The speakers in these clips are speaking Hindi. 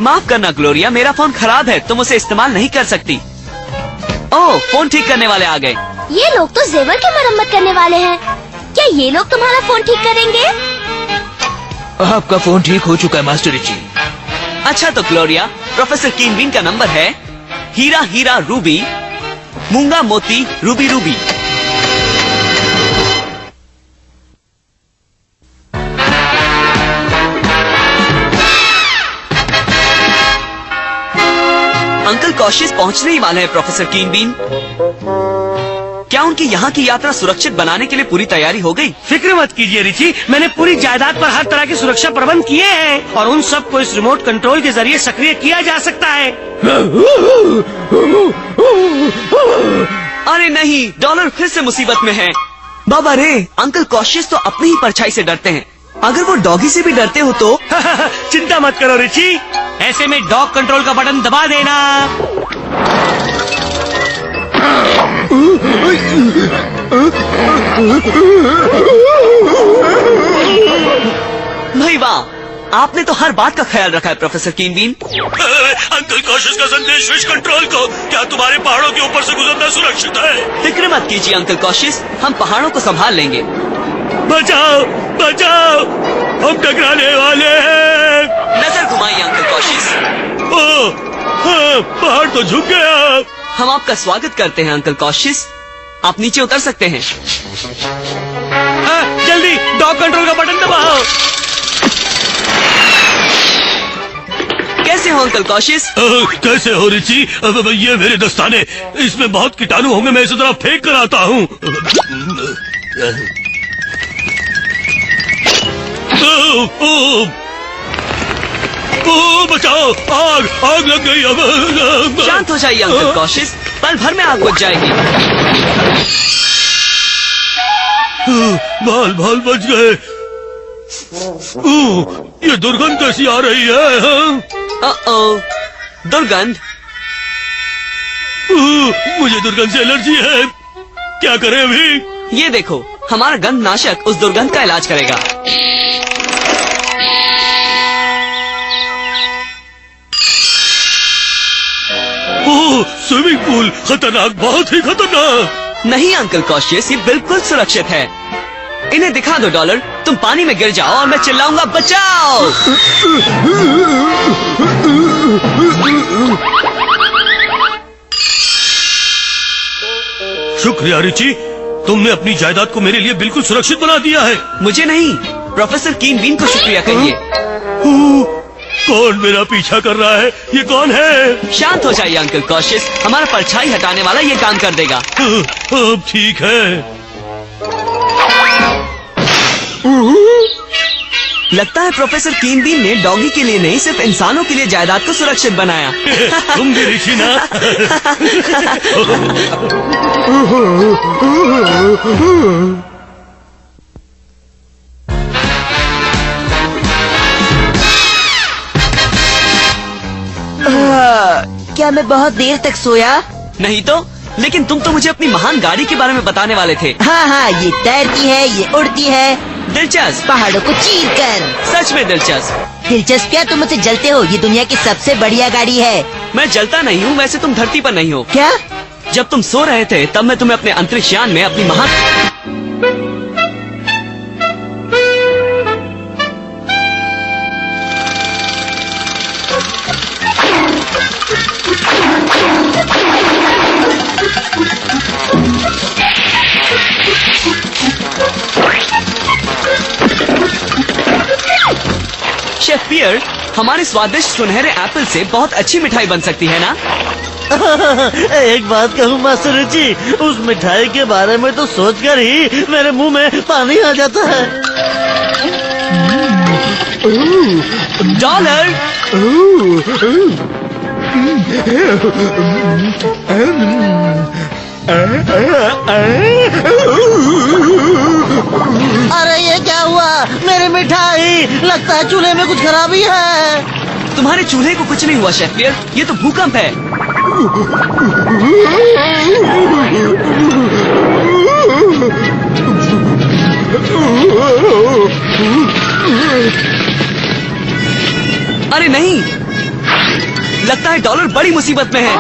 माफ करना ग्लोरिया, मेरा फोन खराब है, तुम उसे इस्तेमाल नहीं कर सकती। ओह, फोन ठीक करने वाले आ गए। ये लोग तो जेवर की मरम्मत करने वाले हैं। क्या ये लोग तुम्हारा फोन ठीक करेंगे? आपका फोन ठीक हो चुका है मास्टर रिची। अच्छा तो ग्लोरिया, प्रोफेसर कीनबीन का नंबर है हीरा हीरा रूबी, मूंगा मोती रूबी रूबी। अंकल कॉशियस पहुंचने ही वाले हैं प्रोफेसर कीनबीन। क्या उनकी यहाँ की यात्रा सुरक्षित बनाने के लिए पूरी तैयारी हो गई? फिक्र मत कीजिए रिची, मैंने पूरी जायदाद पर हर तरह की सुरक्षा प्रबंध किए हैं और उन सब को इस रिमोट कंट्रोल के जरिए सक्रिय किया जा सकता है। अरे नहीं, डॉलर फिर से मुसीबत में है। बाबा रे, अंकल कॉशियस तो अपनी ही परछाई से डरते हैं। अगर वो डॉगी से भी डरते हो तो चिंता मत करो रिची, ऐसे में डॉग कंट्रोल का बटन दबा देना। भाई वाह, आपने तो हर बात का ख्याल रखा है प्रोफेसर कीनबीन। अंकल कॉशियस का संदेश फिश कंट्रोल को, क्या तुम्हारे पहाड़ों के ऊपर से गुजरना सुरक्षित है? फिक्र मत कीजिए अंकल कॉशियस, हम पहाड़ों को संभाल लेंगे। बचाओ बचाओ, हम टकराने वाले हैं। नजर घुमाइए अंकल कॉशियस। पहाड़ तो झुक गया। हम आपका स्वागत करते हैं अंकल कॉशियस, आप नीचे उतर सकते हैं। जल्दी डॉग कंट्रोल का बटन दबाओ। कैसे हो अंकल कॉशियस? कैसे हो रिची? ये मेरे दस्ताने, इसमें बहुत कीटाणु होंगे, मैं इसे जरा फेंक कर आता हूँ। बचाओ, आग आग लग गई। अब शांत हो जाइए अंकल कॉशियस, पल भर में आग बुझ जाएगी। बाल बाल बच गए। ये दुर्गंध कैसी आ रही है? दुर्गंध? मुझे दुर्गंध से एलर्जी है, क्या करें अभी? ये देखो, हमारा गंध नाशक उस दुर्गंध का इलाज करेगा। स्विमिंग पूल खतरनाक, बहुत ही खतरनाक। नहीं अंकल कॉशियस, ये बिल्कुल सुरक्षित है। इन्हें दिखा दो डॉलर, तुम पानी में गिर जाओ और मैं चिल्लाऊंगा बचाओ। शुक्रिया रिची, तुमने अपनी जायदाद को मेरे लिए बिल्कुल सुरक्षित बना दिया है। मुझे नहीं, प्रोफेसर कीनबीन को शुक्रिया कहिए। कौन मेरा पीछा कर रहा है? ये कौन है? शांत हो जाइए अंकल कॉशियस, हमारा परछाई हटाने वाला ये काम कर देगा। अब ठीक है। लगता है प्रोफेसर कीनबीन ने डॉगी के लिए नहीं, सिर्फ इंसानों के लिए जायदाद को सुरक्षित बनाया। तुम भी ऋषि ना? क्या मैं बहुत देर तक सोया? नहीं तो, लेकिन तुम तो मुझे अपनी महान गाड़ी के बारे में बताने वाले थे। हाँ हाँ, ये तैरती है, ये उड़ती है, दिलचस्प, पहाड़ों को चीर कर। सच में दिलचस्प। दिलचस्प क्या, तुम मुझसे जलते हो? ये दुनिया की सबसे बढ़िया गाड़ी है। मैं जलता नहीं हूँ, वैसे तुम धरती पर नहीं हो। क्या? जब तुम सो रहे थे तब मैं तुम्हें अपने अंतरिक्ष यान में अपनी महान शेफ पियर, हमारे स्वादिष्ट सुनहरे एप्पल से बहुत अच्छी मिठाई बन सकती है ना? एक बात कहूँ मास्टर रुचि, उस मिठाई के बारे में तो सोचकर ही मेरे मुंह में पानी आ जाता है। डॉलर, अरे ये क्या हुआ? मेरी मिठाई, लगता है चूल्हे में कुछ खराबी है। तुम्हारे चूल्हे को कुछ नहीं हुआ शेफ पियर, ये तो भूकंप है। अरे नहीं, लगता है डॉलर बड़ी मुसीबत में है।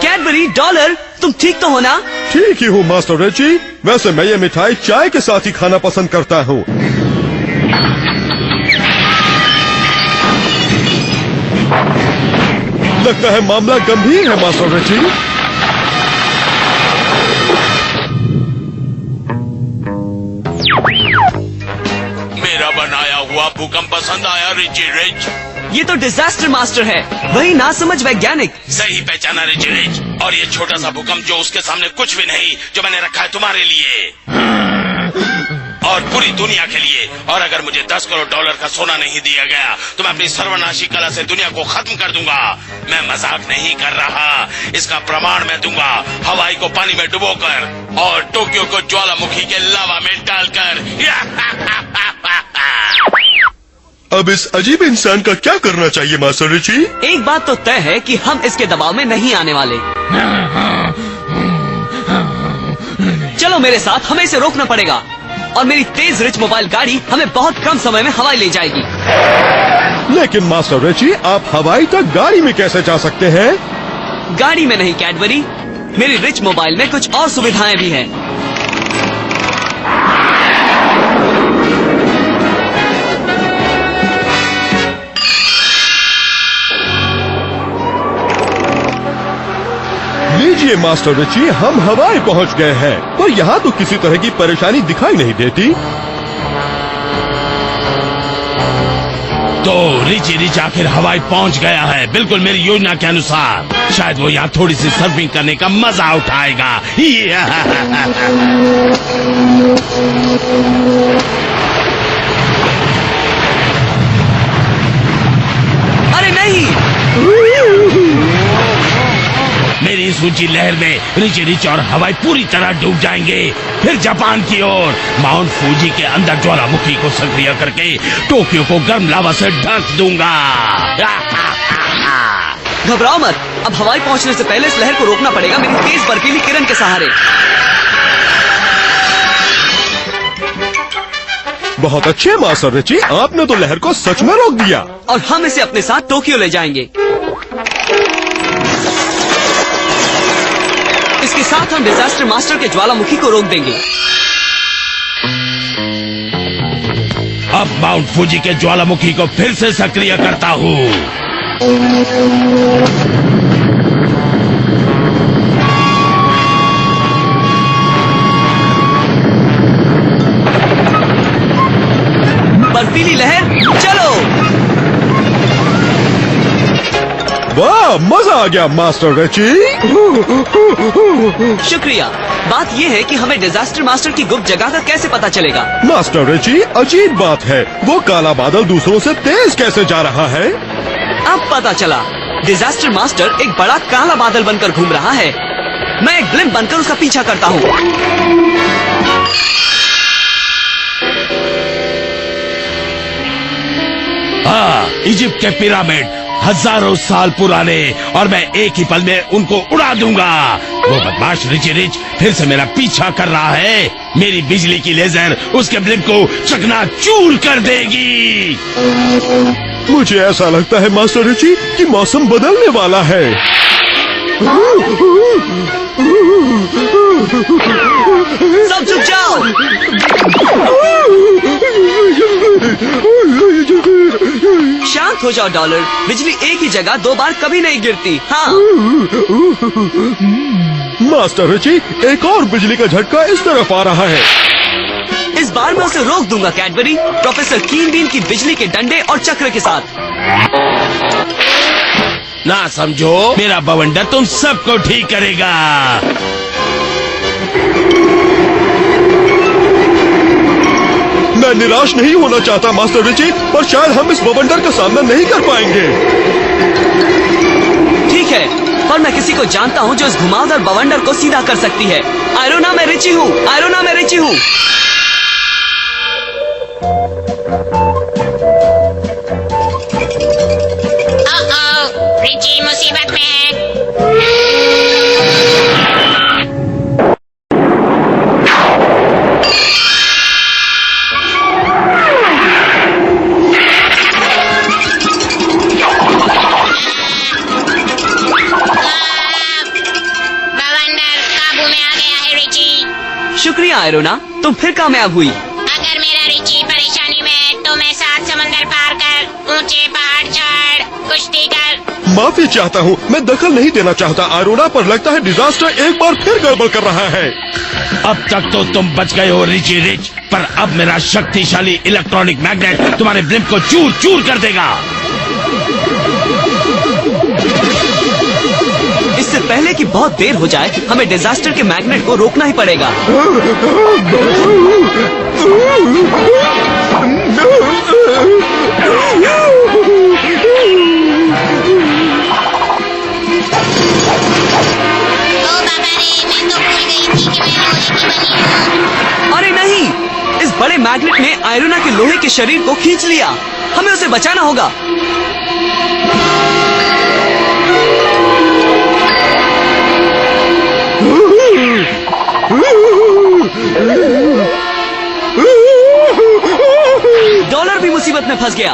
कैडबरी, डॉलर, तुम ठीक तो हो ना? ठीक ही हूँ मास्टर रिची। वैसे मैं ये मिठाई चाय के साथ ही खाना पसंद करता हूँ। लगता है मामला गंभीर है मास्टर रिची। मेरा बनाया हुआ भूकंप पसंद आया रिची रिच? ये तो डिजास्टर मास्टर है, वही नासमझ वैज्ञानिक। सही पहचाना रिची रिच। और ये छोटा सा भूकंप जो उसके सामने कुछ भी नहीं, जो मैंने रखा है तुम्हारे लिए और पूरी दुनिया के लिए। और अगर मुझे 10 करोड़ डॉलर का सोना नहीं दिया गया तो मैं अपनी सर्वनाशी कला से दुनिया को खत्म कर दूंगा। मैं मजाक नहीं कर रहा, इसका प्रमाण मैं दूंगा। हवाई को पानी में डुबोकर और टोक्यो को ज्वालामुखी के लावा में डालकर। अब इस अजीब इंसान का क्या करना चाहिए मास्टर रिची? एक बात तो तय है कि हम इसके दबाव में नहीं आने वाले। चलो मेरे साथ, हमें इसे रोकना पड़ेगा और मेरी तेज रिच मोबाइल गाड़ी हमें बहुत कम समय में हवाई ले जाएगी। लेकिन मास्टर रिची, आप हवाई तक गाड़ी में कैसे जा सकते हैं? गाड़ी में नहीं कैडबरी, मेरी रिच मोबाइल में कुछ और सुविधाएं भी हैं। लीजिए मास्टर रिची, हम हवाई पहुंच गए हैं, पर यहाँ तो किसी तरह की परेशानी दिखाई नहीं देती। तो रिची रिच आखिर हवाई पहुंच गया है, बिल्कुल मेरी योजना के अनुसार। शायद वो यहाँ थोड़ी सी सर्फिंग करने का मजा उठाएगा। अरे नहीं, मेरी इस ऊंची लहर में रिची रिच और हवाई पूरी तरह डूब जाएंगे। फिर जापान की ओर माउंट फूजी के अंदर ज्वालामुखी को सक्रिय करके टोक्यो को गर्म लावा से ढक दूंगा। घबराओ मत, अब हवाई पहुंचने से पहले इस लहर को रोकना पड़ेगा मेरी तेज बर्फीली किरण के सहारे। बहुत अच्छे मास्टर रिची, आपने तो लहर को सच में रोक दिया। और हम इसे अपने साथ टोक्यो ले जाएंगे। इसके साथ हम डिजास्टर मास्टर के ज्वालामुखी को रोक देंगे। अब माउंट फूजी के ज्वालामुखी को फिर से सक्रिय करता हूँ। बर्फीली लहर, चलो। वाह, मजा आ गया मास्टर रिची। शुक्रिया। बात यह है कि हमें डिजास्टर मास्टर की गुप्त जगह का कैसे पता चलेगा? मास्टर रिची, अजीब बात है, वो काला बादल दूसरों से तेज कैसे जा रहा है? अब पता चला, डिजास्टर मास्टर एक बड़ा काला बादल बनकर घूम रहा है। मैं एक ब्लिम्प बनकर उसका पीछा करता हूँ। हाँ, इजिप्ट के पिरामिड हजारों साल पुराने, और मैं एक ही पल में उनको उड़ा दूंगा। वो बदमाश रिची रिच फिर से मेरा पीछा कर रहा है। मेरी बिजली की लेजर उसके ब्लिम्प को चकनाचूर कर देगी। मुझे ऐसा लगता है मास्टर रिची कि मौसम बदलने वाला है। सब चुप जाओ। शांत हो जाओ डॉलर, बिजली एक ही जगह 2 बार कभी नहीं गिरती। हाँ, मास्टर रिची, एक और बिजली का झटका इस तरफ आ रहा है। इस बार मैं उसे रोक दूंगा कैडबरी, प्रोफेसर कीन बीन की बिजली के डंडे और चक्र के साथ। ना समझो, मेरा बवंडर तुम सबको ठीक करेगा। मैं निराश नहीं होना चाहता मास्टर रिची, पर शायद हम इस बवंडर का सामना नहीं कर पाएंगे। ठीक है, पर मैं किसी को जानता हूँ जो इस घुमावदार बवंडर को सीधा कर सकती है। आयरोना, मैं रिची हूँ। आयरोना, मैं रिची हूँ। रिची मुसीबत में है। शुक्रिया आयरोना, तुम फिर कामयाब हुई। अगर मेरा रिची परेशानी में तो मैं 7 समंदर पार कर, ऊंचे पहाड़ चढ़, कुश्ती कर। माफी चाहता हूँ, मैं दखल नहीं देना चाहता आयरोना, पर लगता है डिजास्टर एक बार फिर गड़बड़ कर रहा है। अब तक तो तुम बच गए हो रिची रिच, पर अब मेरा शक्तिशाली इलेक्ट्रॉनिक मैग्नेट तुम्हारे ब्लिम्प को चूर चूर कर देगा। इससे पहले कि बहुत देर हो जाए, हमें डिजास्टर के मैग्नेट को रोकना ही पड़ेगा। अरे नहीं, इस बड़े मैग्नेट ने आयरोना के लोहे के शरीर को खींच लिया। हमें उसे बचाना होगा। डॉलर भी मुसीबत में फंस गया।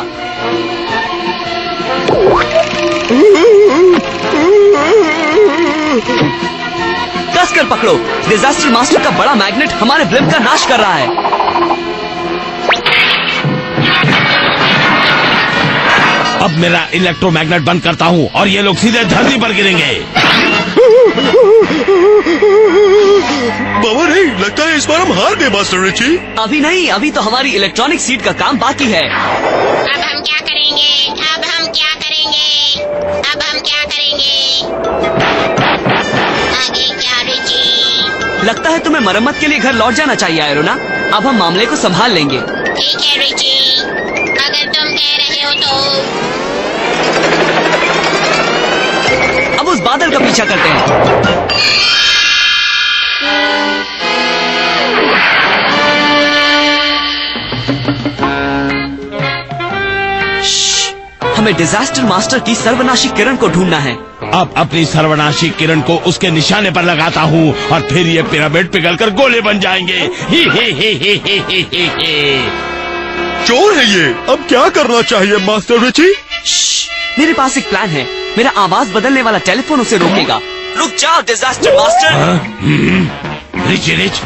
कसकर पकड़ो, डिजास्टर मास्टर का बड़ा मैग्नेट हमारे ब्लिम्प का नाश कर रहा है। अब मेरा इलेक्ट्रोमैग्नेट बंद करता हूँ और ये लोग सीधे धरती पर गिरेंगे। बाबा नहीं, लगता है इस बार हम हार गए मास्टर रिची। अभी नहीं, अभी तो हमारी इलेक्ट्रॉनिक सीट का काम बाकी है। अब हम क्या करेंगे? अब हम क्या करेंगे? अब हम क्या करेंगे? आगे क्या रिची? लगता है तुम्हें मरम्मत के लिए घर लौट जाना चाहिए आयरोना। अब हम मामले को संभाल लेंगे। ठीक है रिची, अगर तुम कह रहे हो तो। अब उस बादल का पीछा करते हैं। हमें डिजास्टर मास्टर की सर्वनाशी किरण को ढूंढना है। अब अपनी सर्वनाशी किरण को उसके निशाने पर लगाता हूँ और फिर ये पिरामिड पिघलकर गोले बन जाएंगे। ही ही ही ही ही ही ही ही। चोर है ये। अब क्या करना चाहिए मास्टर रिची? मेरे पास एक प्लान है। मेरा आवाज बदलने वाला टेलीफोन उसे रोकेगा। रुक जाओ डिजास्टर मास्टर। रिची रिच,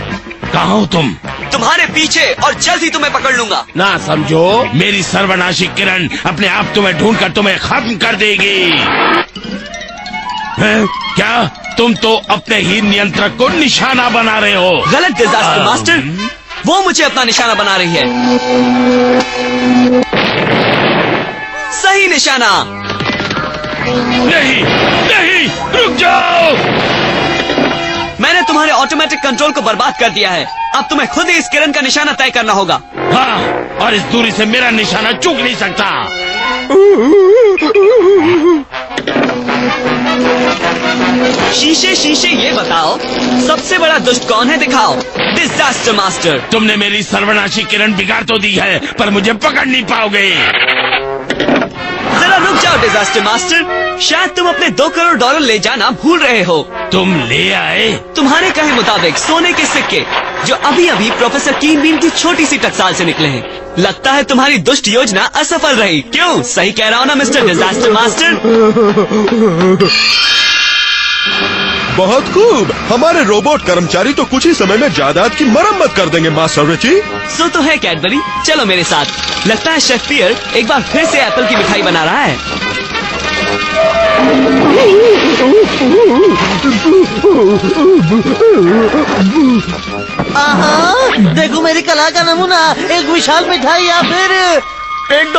कहाँ हो तुम? तुम्हारे पीछे, और जल्द ही तुम्हें पकड़ लूंगा। ना समझो, मेरी सर्वनाशी किरण अपने आप तुम्हें ढूंढकर तुम्हें खत्म कर देगी। हैं? क्या तुम तो अपने ही नियंत्रक को निशाना बना रहे हो? गलत डिजास्टर मास्टर, वो मुझे अपना निशाना बना रही है। सही निशाना। नहीं नहीं, रुक जाओ। मैंने तुम्हारे ऑटोमेटिक कंट्रोल को बर्बाद कर दिया है। अब तुम्हें खुद ही इस किरण का निशाना तय करना होगा। हाँ, और इस दूरी से मेरा निशाना चूक नहीं सकता। शीशे शीशे ये बताओ, सबसे बड़ा दुष्ट कौन है? दिखाओ। Disaster master. तुमने मेरी सर्वनाशी किरण बिगाड़ तो दी है, पर मुझे पकड़ नहीं पाओगे। जरा रुक जाओ डिजास्टर मास्टर, शायद तुम अपने $2 करोड़ ले जाना भूल रहे हो। तुम ले आए? तुम्हारे कहे मुताबिक सोने के सिक्के, जो अभी अभी प्रोफेसर कीन बीन की छोटी सी टकसाल से निकले हैं। लगता है तुम्हारी दुष्ट योजना असफल रही। क्यों? सही कह रहा हूँ ना मिस्टर डिजास्टर मास्टर? बहुत खूब। हमारे रोबोट कर्मचारी तो कुछ ही समय में जायदाद की मरम्मत कर देंगे मास्टर रिची। सो तो है कैडबरी, चलो मेरे साथ। लगता है शेफ पियर एक बार फिर से एप्पल की मिठाई बना रहा है। देखो मेरी कला का नमूना, एक विशाल मिठाई या फिर एक